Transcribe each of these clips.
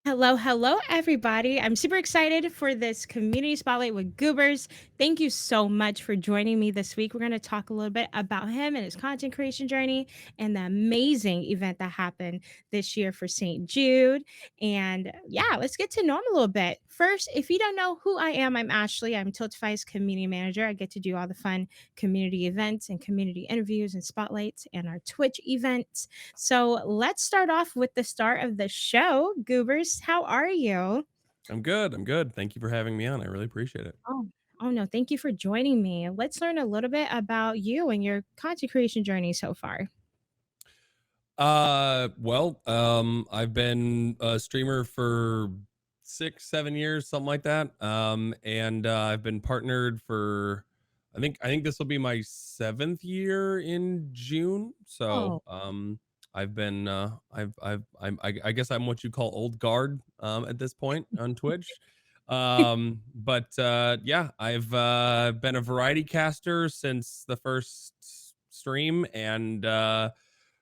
Hello, hello, everybody. I'm super excited for this community spotlight with Goobers. Thank you so much for joining me this week. We're going to talk a little bit about him and his content creation journey and the amazing event that happened this year for St. Jude. And yeah, let's get to know him a little bit. First, if you don't know who I am, I'm Ashley. I'm Tiltify's community manager. I get to do all the fun community events and community interviews and spotlights and our Twitch events. So let's start off with the start of the show. Goobers, how are you? I'm good. I'm good. Thank you for having me on. I really appreciate it. Oh, oh no, thank you for joining me. Let's learn a little bit about you and your content creation journey so far. I've been a streamer for 6, 7 years, something like that. And I've been partnered for, I think this will be my 7th year in June. Oh, I've been, I guess I'm what you call old guard, at this point on Twitch. Yeah, I've been a variety caster since the first stream, and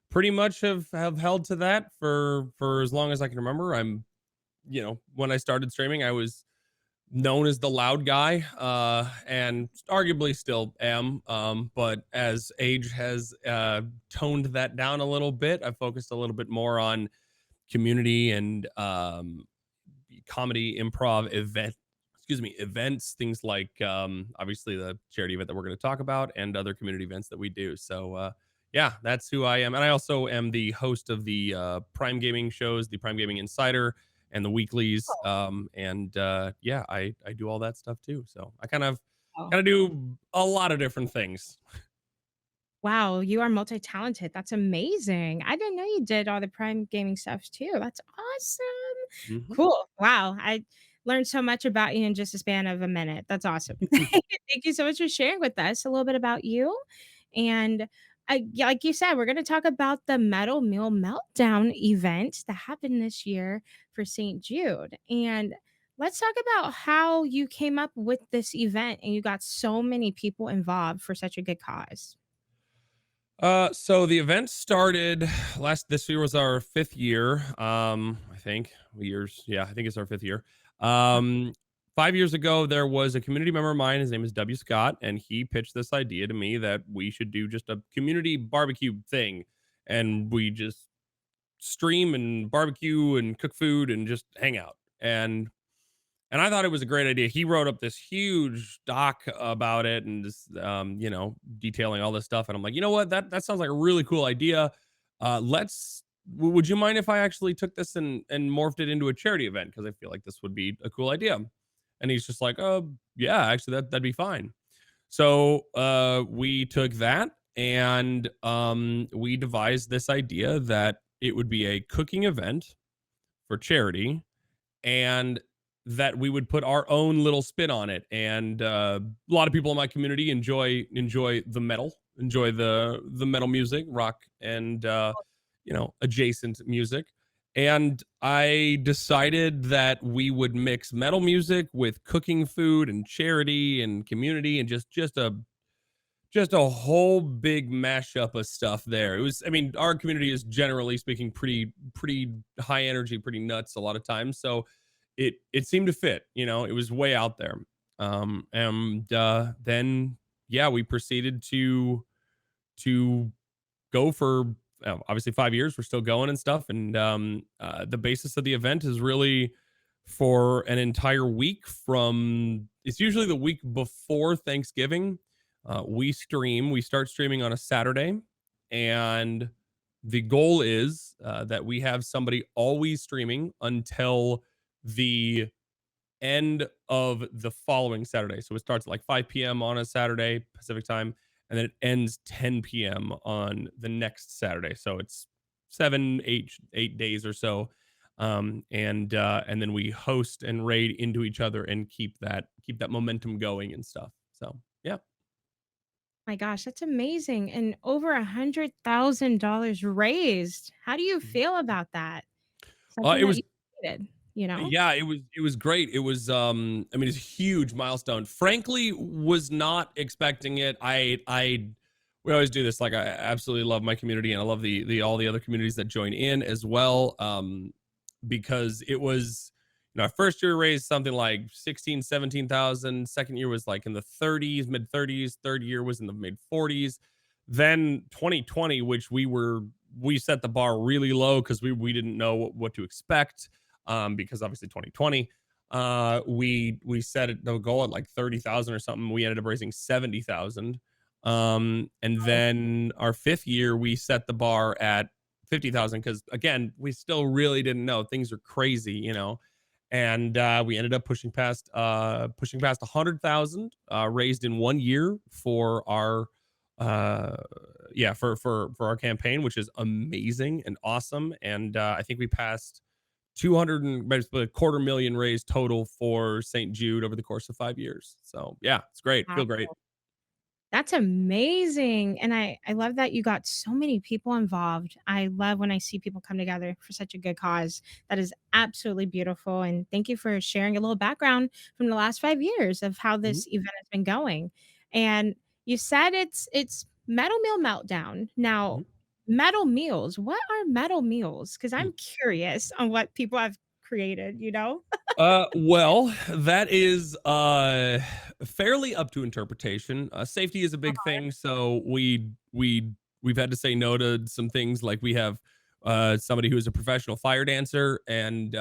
pretty much have held to that for as long as I can remember. When I started streaming, I was known as the loud guy, and arguably still am. But as age has toned that down a little bit, I've focused a little bit more on community and comedy, improv events, things like obviously the charity event that we're going to talk about and other community events that we do. Yeah, that's who I am. And I also am the host of the Prime Gaming shows, the Prime Gaming Insider and the weeklies. Yeah, I do all that stuff too. So I kind of oh. kind of do a lot of different things. Wow, you are multi-talented. That's amazing. I didn't know you did all the Prime Gaming stuff too. That's awesome. Mhm. Cool. Wow. I learned so much about you in just a span of a minute. That's awesome. Thank you so much for sharing with us a little bit about you. And yeah, like you said, we're going to talk about the Metal Meal Meltdown event that happened this year for St. Jude. And let's talk about how you came up with this event and you got so many people involved for such a good cause. So the event started this year was our 5th year. I think years. Yeah, I think it's our 5th year. Um, 5 years ago, there was a community member of mine. His name is W. Scott, and he pitched this idea to me that we should do just a community barbecue thing, and we just stream and barbecue and cook food and just hang out. And I thought it was a great idea. He wrote up this huge doc about it and just, detailing all this stuff. And I'm like, you know what? That sounds like a really cool idea. Would you mind if I actually took this and morphed it into a charity event? Because I feel like this would be a cool idea. And he's just like, yeah, actually, that'd be fine. So we took that and we devised this idea that it would be a cooking event for charity, and that we would put our own little spin on it. And a lot of people in my community enjoy the metal, enjoy the metal music, rock, and adjacent music. And I decided that we would mix metal music with cooking food and charity and community, and just a whole big mashup of stuff there. I mean, our community is generally speaking pretty high energy, pretty nuts a lot of times. So it seemed to fit, it was way out there. And then yeah, we proceeded to go for obviously 5 years. We're still going and stuff. And the basis of the event is really for an entire week. It's usually the week before Thanksgiving. We start streaming on a Saturday, and the goal is that we have somebody always streaming until the end of the following Saturday. So it starts at like 5 p.m. on a Saturday Pacific time, and then it ends 10 p.m. on the next Saturday. So it's 7, 8 days or so. And then we host and raid into each other and keep that momentum going and stuff. So yeah. My gosh, that's amazing. And over $100,000 raised. How do you feel about that? Something It that was you needed, you know? Yeah, it was great. It was I mean, it's a huge milestone. Frankly, was not expecting it. I We always do this. Like, I absolutely love my community, and I love the all the other communities that join in as well. because it was, our first year raised something like 16, 17,000. Second year was like in the 30s, mid 30s. Third year was in the mid 40s. Then 2020, which we set the bar really low because we didn't know what to expect, because obviously 2020, we set the goal at like 30,000 or something. We ended up raising 70,000. And then our fifth year, we set the bar at 50,000 because again, we still really didn't know. Things are crazy, and we ended up pushing past 100,000 raised in 1 year for our uh yeah for our campaign, which is amazing and awesome. And I think we passed 200 and basically a quarter million raised total for St. Jude over the course of 5 years. So yeah, it's great. Wow. Feel great. That's amazing, and I love that you got so many people involved. I love when I see people come together for such a good cause. That is absolutely beautiful, and thank you for sharing a little background from the last 5 years of how Mhm, this event has been going. And you said it's Metal Meal Meltdown. Now, mhm. metal meals, what are metal meals? Because 'Cause Hmm. I'm curious on what people have created, you know? Well, that is fairly up to interpretation. Safety is a big thing, so we've had to say no to some things. Like we have somebody who is a professional fire dancer, and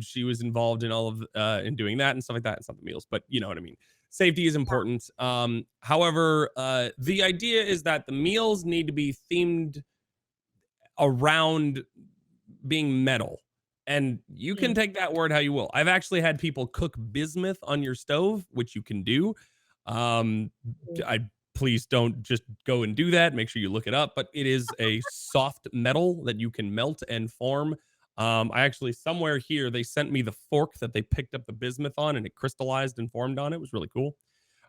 she was involved in all of in doing that and stuff like that. It's not the meals, but you know what I mean. Safety is important. However, the idea is that the meals need to be themed around being metal. And you can Mm, take that word how you will. I've actually had people cook bismuth on your stove, which you can do. Um, mm. I Please don't just go and do that. Make sure you look it up. But it is a soft metal that you can melt and form. I actually somewhere here they sent me the fork that they picked up the bismuth on, and it crystallized and formed on it. It was really cool.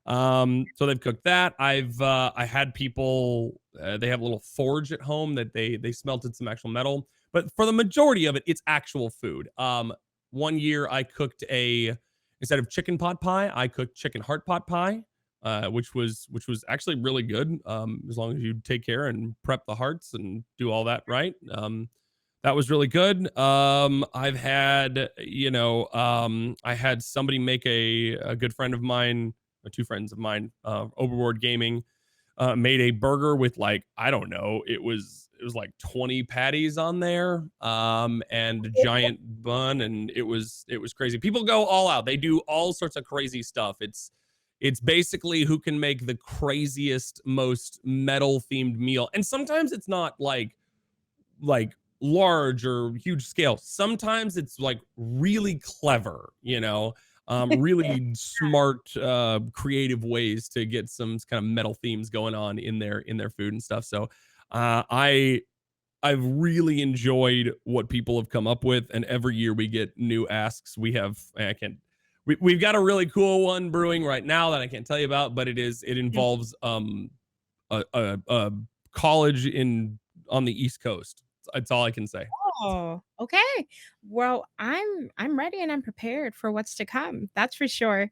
So they've cooked that. I had people they have a little forge at home that they smelted some actual metal, but for the majority of it, it's actual food. 1 year I cooked a instead of chicken pot pie, I cooked chicken heart pot pie, which was actually really good. As long as you take care and prep the hearts and do all that right. That was really good. I've had, I had somebody make a good friend of mine, two friends of mine, Overboard Gaming, made a burger with like, I don't know, it was like 20 patties on there, and a giant bun, and it was crazy. People go all out. They do all sorts of crazy stuff. It's basically who can make the craziest, most metal themed meal. And sometimes it's not like large or huge scale. Sometimes it's like really clever, really smart, creative ways to get some kind of metal themes going on in their food and stuff. So I've really enjoyed what people have come up with, and every year we get new asks. I can't. We've got a really cool one brewing right now that I can't tell you about, but it involves a college in on the East Coast. That's all I can say. Oh, okay. Well, I'm ready and I'm prepared for what's to come. That's for sure.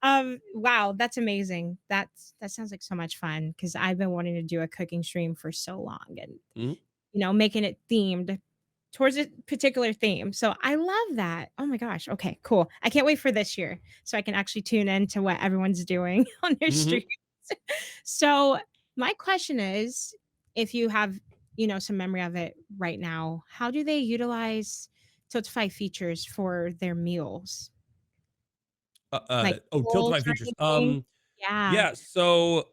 Wow, that's amazing. That sounds like so much fun because I've been wanting to do a cooking stream for so long and Mhm, making it themed towards a particular theme. So I love that. Oh my gosh. Okay, cool. I can't wait for this year so I can actually tune in to what everyone's doing on their mhm. streams. So my question is, if you have, some memory of it right now, how do they utilize Tiltify features for their meals? Like polls Tiltify or features. anything? Yeah. Yeah, so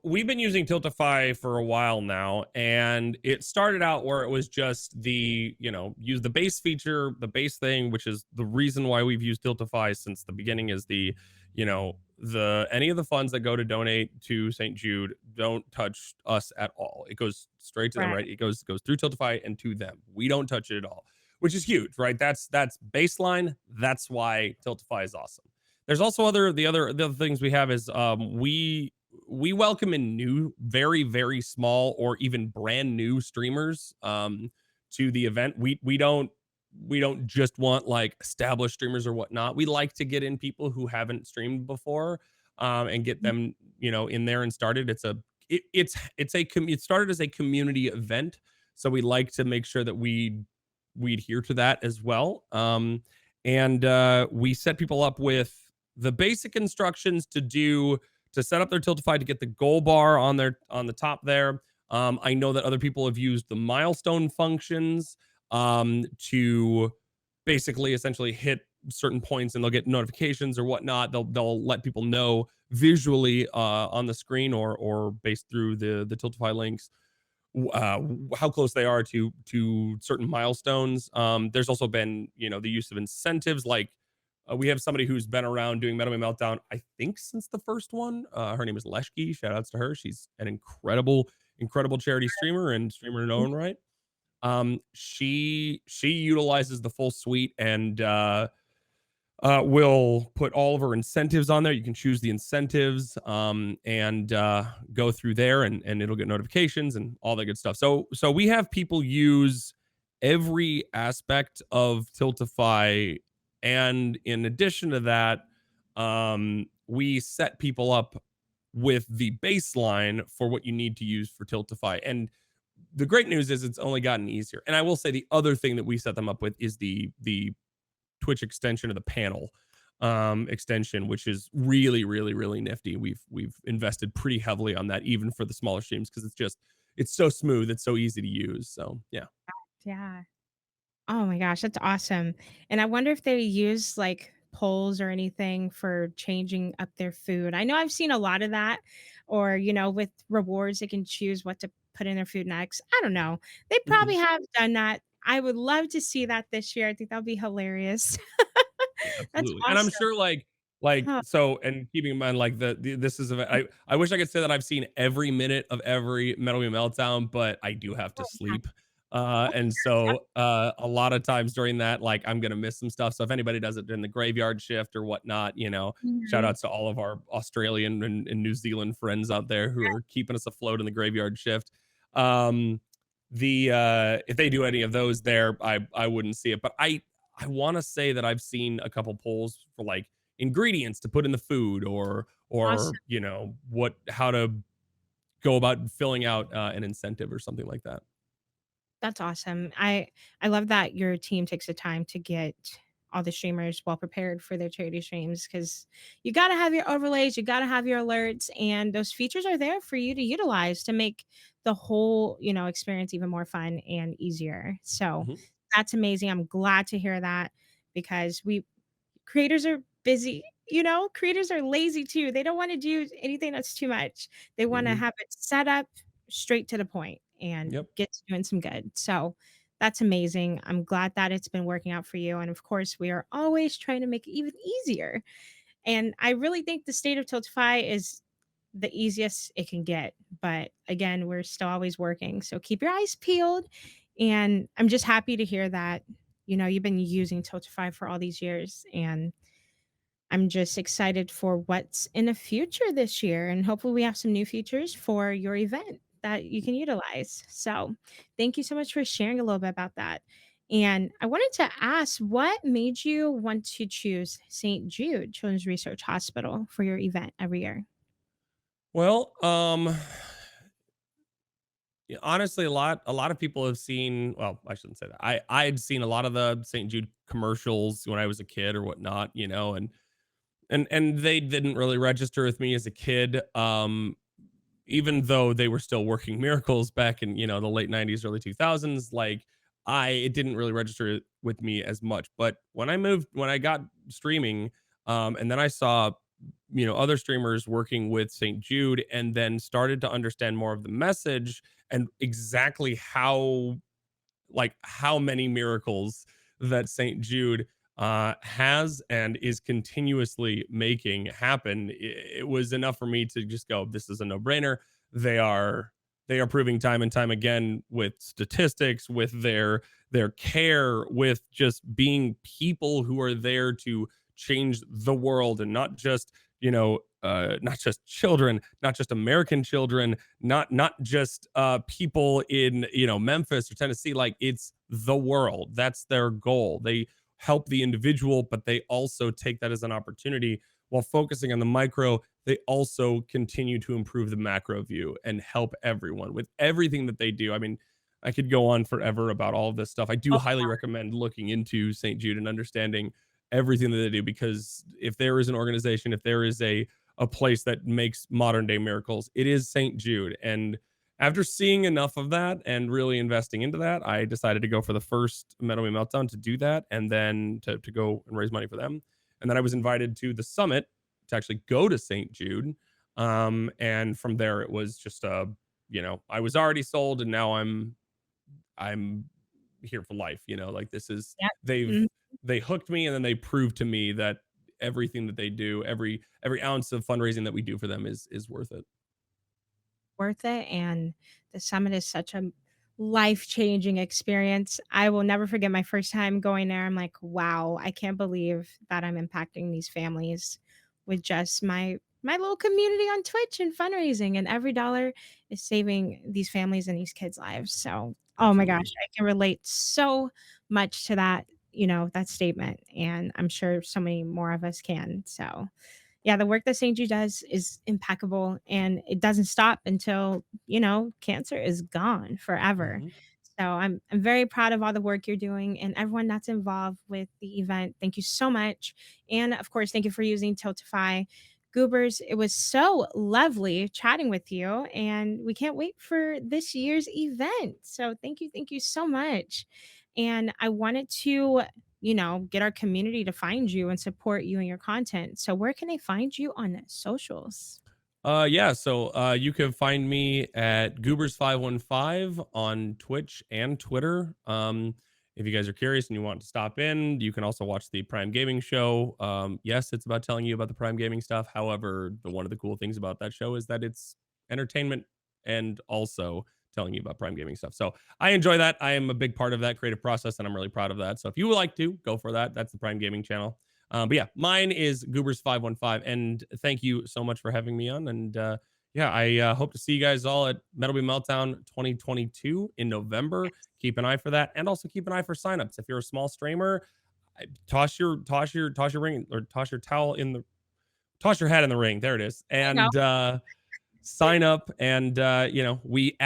we've been using Tiltify for a while now, and it started out where it was just use the base feature, the base thing, which is the reason why we've used Tiltify since the beginning is the any of the funds that go to donate to St. Jude don't touch us at all. It goes straight to them, Right. right? It goes through Tiltify and to them. We don't touch it at all, which is huge, right? That's baseline. That's why Tiltify is awesome. There's also the other things we have is we welcome in new, very very small or even brand new streamers to the event. We don't just want like established streamers or whatnot. We like to get in people who haven't streamed before, and get them in there and started. It started as a community event, So we like to make sure that we adhere to that as well. And we set people up with the basic instructions to set up their Tiltify to get the goal bar on the top there. I know that other people have used the milestone functions to basically essentially hit certain points, and they'll get notifications or whatnot. They'll let people know visually on the screen or based through the Tiltify links how close they are to certain milestones. There's also been the use of incentives like we have somebody who's been around doing MetalMealMeltdown, I think, since the first one. Her name is Leshki. Shout outs to her. She's an incredible charity streamer and streamer in her own right. She utilizes the full suite and will put all of her incentives on there. You can choose the incentives and go through there, and it'll get notifications and all that good stuff. So we have people use every aspect of Tiltify, and in addition to that, we set people up with the baseline for what you need to use for Tiltify. And the great news is it's only gotten easier. And I will say the other thing that we set them up with is the Twitch extension of the panel extension, which is really nifty. We've invested pretty heavily on that, even for the smaller streams, because it's so smooth, it's so easy to use. So yeah. Yeah. Oh my gosh, that's awesome. And I wonder if they use like polls or anything for changing up their food. I know I've seen a lot of that, or, with rewards, they can choose what to put in their food next. I don't know. They Mhm. probably have done that. I would love to see that this year. I think that would be hilarious. Yeah, That's absolutely. And I'm awesome. sure like Huh. so and keeping in mind like this is I wish I could say that I've seen every minute of every Metal Gear Meltdown, but I do have to Oh, sleep. And so a lot of times during that, like I'm gonna miss some stuff. So if anybody does it in the graveyard shift or whatnot, shout mhm. outs to all of our Australian and New Zealand friends out there who are keeping us afloat in the graveyard shift. Um the if they do any of those there, I wouldn't see it. But I want to say that I've seen a couple polls for like ingredients to put in the food or Awesome. what how to go about filling out an incentive or something like that. That's awesome. I love that your team takes the time to get all the streamers well prepared for their charity streams, because you got to have your overlays, you got to have your alerts, and those features are there for you to utilize to make the whole, experience even more fun and easier. So Mhm. that's amazing. I'm glad to hear that, because we creators are busy, creators are lazy too. They don't want to do anything that's too much. They want to Mhm. have it set up straight to the point and Yep. get to doing some good. So that's amazing. I'm glad that it's been working out for you. And of course, we are always trying to make it even easier. And I really think the state of Tiltify is the easiest it can get. But again, we're still always working. So keep your eyes peeled. And I'm just happy to hear that, you've been using Tiltify for all these years. And I'm just excited for what's in the future this year. And hopefully, we have some new features for your event that you can utilize. So, thank you so much for sharing a little bit about that. And I wanted to ask, what made you want to choose St. Jude Children's Research Hospital for your event every year? Well, yeah, honestly, a lot of people have seen. Well, I shouldn't say that. I had seen a lot of the St. Jude commercials when I was a kid or whatnot, and they didn't really register with me as a kid. Even though they were still working miracles back in the late 90s, early 2000s, like I it didn't really register with me as much. But when I got streaming, and then I saw other streamers working with St. Jude, and then started to understand more of the message and exactly how many miracles that St. Jude has and is continuously making happen. It was enough for me to just go, this is a no-brainer. They are they are proving time and time again with statistics, with their care, with just being people who are there to change the world, and not just children, not just American children, not just people in Memphis or Tennessee. Like, it's the world. That's their goal. They help the individual, but they also take that as an opportunity. While focusing on the micro, they also continue to improve the macro view and help everyone with everything that they do. I mean, I could go on forever about all of this stuff. I do Oh, highly recommend looking into St. Jude and understanding everything that they do, because if there is an organization, if there is a place that makes modern day miracles, it is St. Jude. And after seeing enough of that and really investing into that, I decided to go for the first Metal Me Meltdown to do that, and then to go and raise money for them. And then I was invited to the summit to actually go to St. Jude. And from there, it was just I was already sold, and now I'm here for life. Like this is yeah. they've Mhm. they hooked me, and then they proved to me that everything that they do, every ounce of fundraising that we do for them is worth it. Worth it, and the summit is such a life-changing experience. I will never forget my first time going there. I'm like, "Wow, I can't believe that I'm impacting these families with just my little community on Twitch and fundraising, and every dollar is saving these families and these kids' lives." So, oh my gosh, Absolutely. I can relate so much to that, that statement, and I'm sure so many more of us can. So, yeah, the work that St. Jude does is impeccable, and it doesn't stop until, cancer is gone forever. Hmm. So I'm very proud of all the work you're doing and everyone that's involved with the event. Thank you so much. And of course, thank you for using Tiltify. Goobers, it was so lovely chatting with you, and we can't wait for this year's event. So thank you so much. And I wanted to get our community to find you and support you and your content. So where can they find you on socials? Yeah, so you can find me at Goobers515 on Twitch and Twitter. If you guys are curious and you want to stop in, you can also watch the Prime Gaming show. Yes, it's about telling you about the Prime Gaming stuff. However, the one of the cool things about that show is that it's entertainment and also telling you about Prime Gaming stuff. So I enjoy that. I am a big part of that creative process, and I'm really proud of that. So if you would like to go for that, that's the Prime Gaming channel. But yeah, mine is Goobers515, and thank you so much for having me on. And yeah, I hope to see you guys all at Metal Be Meltdown 2022 in November. Keep an eye for that, and also keep an eye for signups. If you're a small streamer, toss your ring, or toss your hat in the ring. There it is, I know. and sign up. And we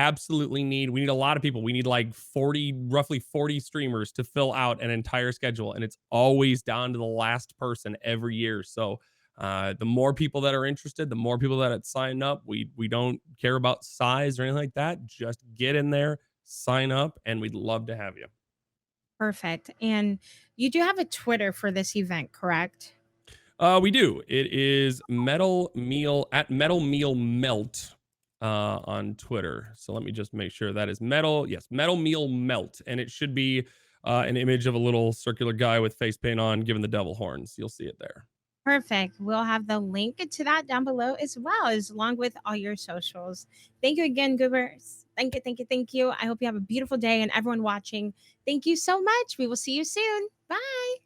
need a lot of people. We need like roughly 40 streamers to fill out an entire schedule, and it's always down to the last person every year. So the more people that are interested, the more people that sign up. We don't care about size or anything like that. Just get in there, sign up, and we'd love to have you. Perfect. And you do have a Twitter for this event, correct? We do. It is Metal Meal at Metal Meal Melt on Twitter. So let me just make sure that is Metal Meal Melt, and it should be an image of a little circular guy with face paint on, giving the devil horns. You'll see it there. Perfect. We'll have the link to that down below as well, as along with all your socials. Thank you again, Goobers. Thank you, thank you, thank you. I hope you have a beautiful day, and everyone watching, thank you so much. We will see you soon. Bye.